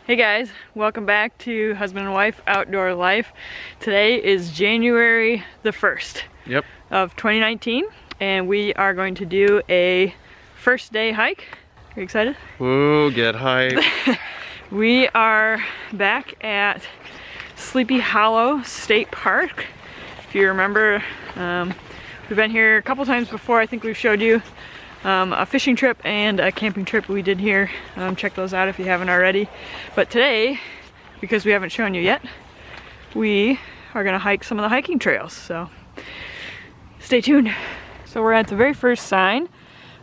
Hey guys, welcome back to Husband and Wife Outdoor Life. Today is January the 1st of 2019 and we are going to do a first day hike. Are you excited? Woo, get hyped. We are back at Sleepy Hollow State Park. If you remember, we've been here a couple times before. I think we've showed you a fishing trip and a camping trip we did here. Check those out if you haven't already. But today, because we haven't shown you yet, we are gonna hike some of the hiking trails, so stay tuned. So we're at the very first sign.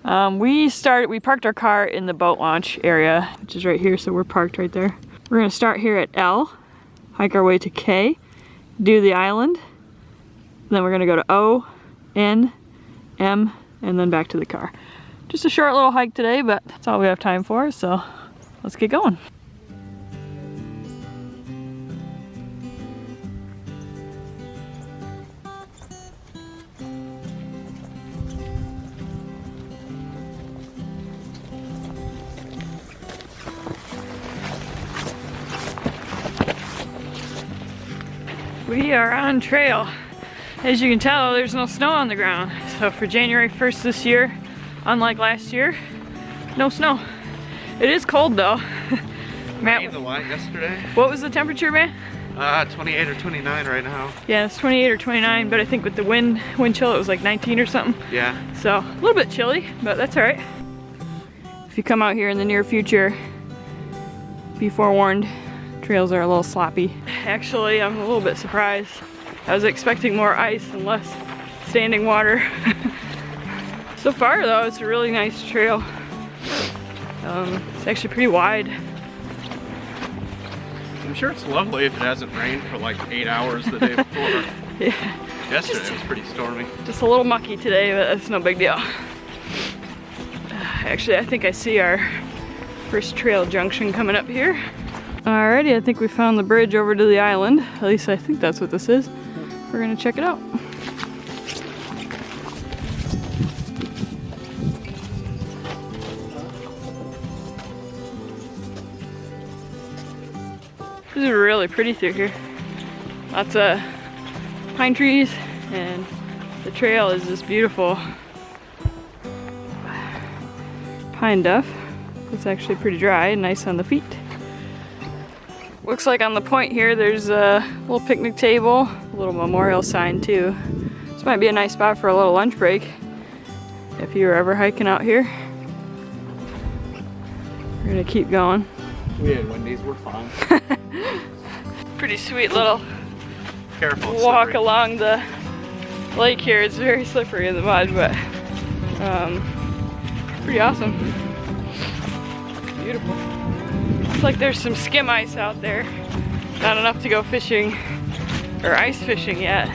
We parked our car in the boat launch area, which is right here, so we're parked right there. We're gonna start here at L, hike our way to K, do the island, then we're gonna go to O, N, M, and then back to the car. Just a short little hike today, but that's all we have time for, so let's get going. We are on trail. As you can tell, there's no snow on the ground. So for January 1st this year, unlike last year, no snow. It is cold though. Matt, Rained a lot yesterday. What was the temperature, man? 28 or 29 right now. Yeah, it's 28 or 29, but I think with the wind chill, it was like 19 or something. Yeah. So a little bit chilly, but that's all right. If you come out here in the near future, be forewarned, trails are a little sloppy. Actually, I'm a little bit surprised. I was expecting more ice and less standing water. So far though, it's a really nice trail. It's actually pretty wide. I'm sure it's lovely if it hasn't rained for like 8 hours the day before. Yeah. Yesterday was pretty stormy. Just a little mucky today, but that's no big deal. Actually, I think I see our first trail junction coming up here. Alrighty, I think we found the bridge over to the island. At least I think that's what this is. We're gonna check it out. This is really pretty through here. Lots of pine trees and the trail is this beautiful pine duff. It's actually pretty dry and nice on the feet. Looks like on the point here there's a little picnic table, a little memorial sign too. This might be a nice spot for a little lunch break if you were ever hiking out here. We're gonna keep going. We had Wendy's, we're fine. Pretty sweet little Careful, walk slippery. along the lake here. It's very slippery in the mud, but pretty awesome. Beautiful. Looks like there's some skim ice out there. Not enough to go fishing or ice fishing yet,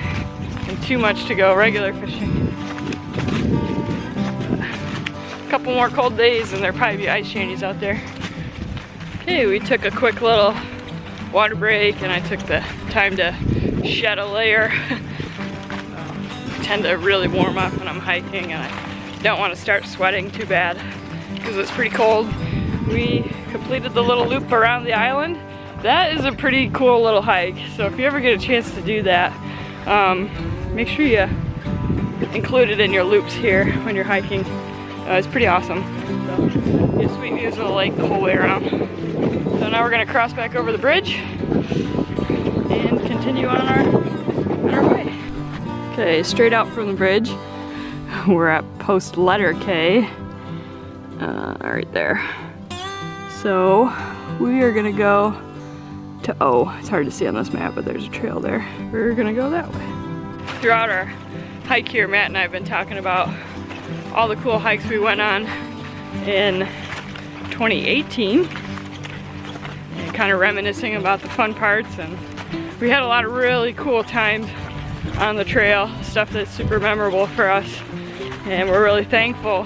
and too much to go regular fishing. A couple more cold days and there'll probably be ice shanties out there. Okay, we took a quick little water break and I took the time to shed a layer. I tend to really warm up when I'm hiking and I don't want to start sweating too bad because it's pretty cold. We completed the little loop around the island. That is a pretty cool little hike. So if you ever get a chance to do that, make sure you include it in your loops here when you're hiking. It's pretty awesome. So you have sweet views of the lake the whole way around. So now we're gonna cross back over the bridge and continue on our way. Okay, straight out from the bridge, we're at post letter K, right there. So we are gonna go to O. It's hard to see on this map, but there's a trail there. We're gonna go that way. Throughout our hike here, Matt and I have been talking about all the cool hikes we went on in 2018 and kind of reminiscing about the fun parts, and we had a lot of really cool times on the trail, stuff that's super memorable for us, and we're really thankful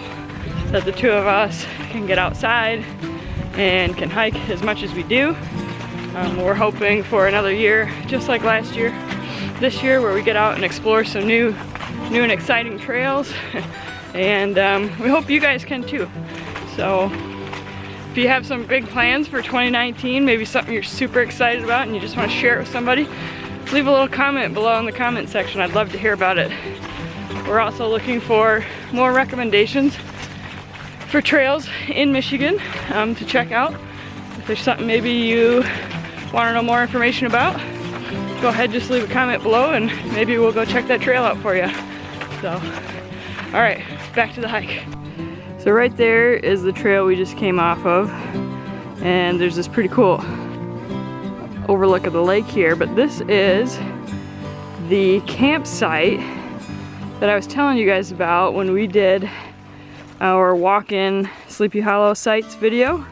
that the two of us can get outside and can hike as much as we do. We're hoping for another year just like last year, this year, where we get out and explore some new and exciting trails. And we hope you guys can too. So If you have some big plans for 2019, maybe something you're super excited about and you just want to share it with somebody, leave a little comment below in the comment section. I'd love to hear about it. We're also looking for more recommendations for trails in Michigan to check out. If there's something maybe you want to know more information about, go ahead, just leave a comment below and maybe we'll go check that trail out for you. So, all right, back to the hike. So right there is the trail we just came off of, and there's this pretty cool overlook of the lake here, but this is the campsite that I was telling you guys about when we did our walk-in Sleepy Hollow sites video.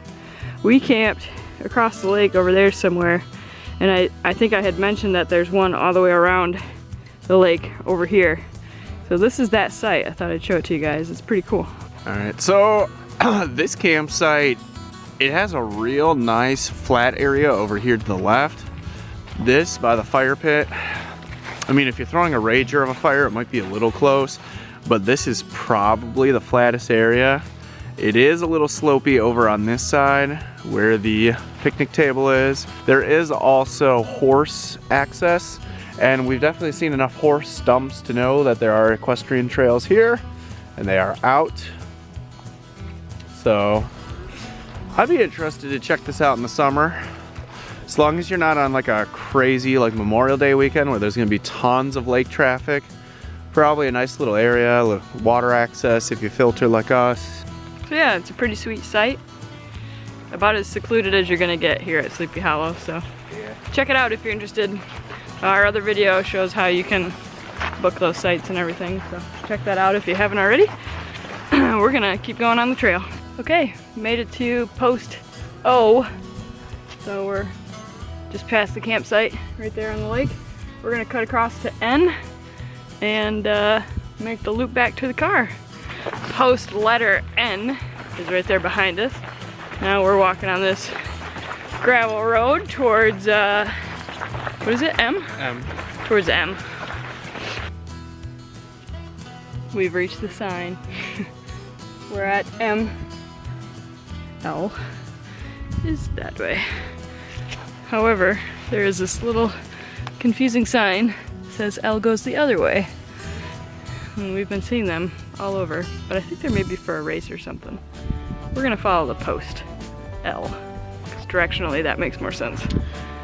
We camped across the lake over there somewhere, and I think I had mentioned that there's one all the way around the lake over here. So this is that site. I thought I'd show it to you guys. It's pretty cool. All right, so this campsite, it has a real nice flat area over here to the left. This by the fire pit. I mean, if you're throwing a rager of a fire, it might be a little close, but this is probably the flattest area. It is a little slopey over on this side where the picnic table is. There is also horse access, and we've definitely seen enough horse stumps to know that there are equestrian trails here, and they are out. So I'd be interested to check this out in the summer. As long as you're not on like a crazy like Memorial Day weekend where there's gonna be tons of lake traffic. Probably a nice little area with water access if you filter like us. So yeah, it's a pretty sweet site. About as secluded as you're gonna get here at Sleepy Hollow, so yeah. Check it out if you're interested. Our other video shows how you can book those sites and everything, so check that out if you haven't already. We're gonna keep going on the trail. Okay, made it to post O. So we're just past the campsite right there on the lake. We're gonna cut across to N and make the loop back to the car. Post letter N is right there behind us. Now we're walking on this gravel road towards, what is it, M? M. Towards M. We've reached the sign. We're at M. L is that way. However, there is this little confusing sign that says L goes the other way. And we've been seeing them all over, but I think they're maybe for a race or something. We're gonna follow the post L, because directionally that makes more sense.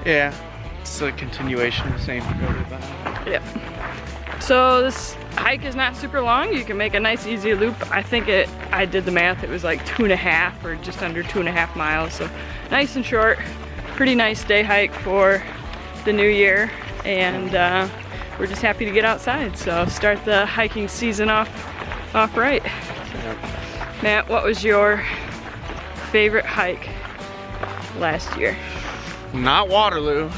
Yeah, it's a continuation of the same road. Yep. So this hike is not super long. You can make a nice easy loop. I think I did the math, it was like 2.5 or just under 2.5 miles. So nice and short, pretty nice day hike for the new year. And we're just happy to get outside. So start the hiking season off right. Matt, what was your favorite hike last year? Not Waterloo.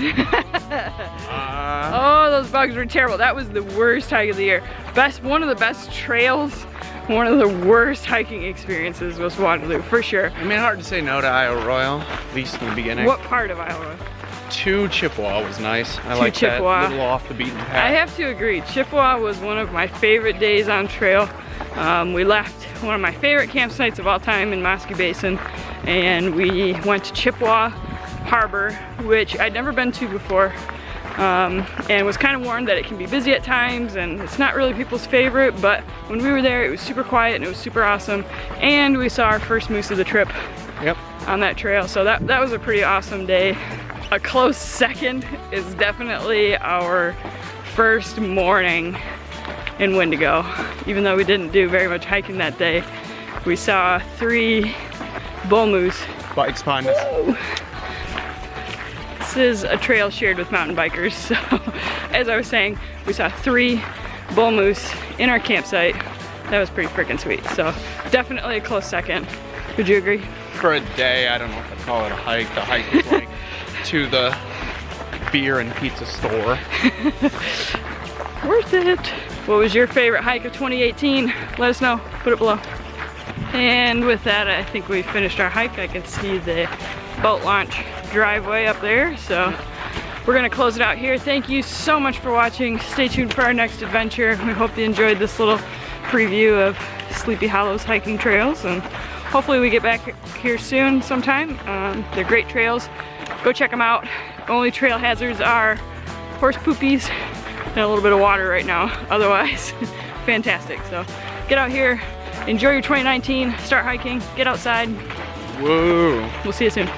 Oh, those bugs were terrible. That was the worst hike of the year. One of the best trails, one of the worst hiking experiences was Waterloo, for sure. I mean, hard to say no to Iowa Royal, at least in the beginning. What part of Iowa? To Chippewa was nice. I like Chippewa. that little off the beaten path. I have to agree. Chippewa was one of my favorite days on trail. We left one of my favorite campsites of all time in Mosky Basin, and we went to Chippewa Harbor, which I'd never been to before, and was kind of warned that it can be busy at times and it's not really people's favorite, but when we were there it was super quiet and it was super awesome, and we saw our first moose of the trip. Yep. On that trail, so that was a pretty awesome day. A close second is definitely our first morning in Wendigo. Even though we didn't do very much hiking that day, we saw 3 bull moose. Bikes behind us. Whoa. This is a trail shared with mountain bikers, so as I was saying, we saw 3 bull moose in our campsite. That was pretty freaking sweet, so definitely a close second. Would you agree? For a day, I don't know if I'd call it a hike. The hike was like to the beer and pizza store. Worth it. What was your favorite hike of 2018? Let us know, put it below. And with that, I think we finished our hike. I can see the boat launch driveway up there, so we're gonna close it out here. Thank you so much for watching. Stay tuned for our next adventure. We hope you enjoyed this little preview of Sleepy Hollow's hiking trails, and hopefully we get back here soon sometime. They're great trails. Go check them out. Only trail hazards are horse poopies and a little bit of water right now. Otherwise, fantastic. So get out here, enjoy your 2019, start hiking, get outside. Whoa. We'll see you soon.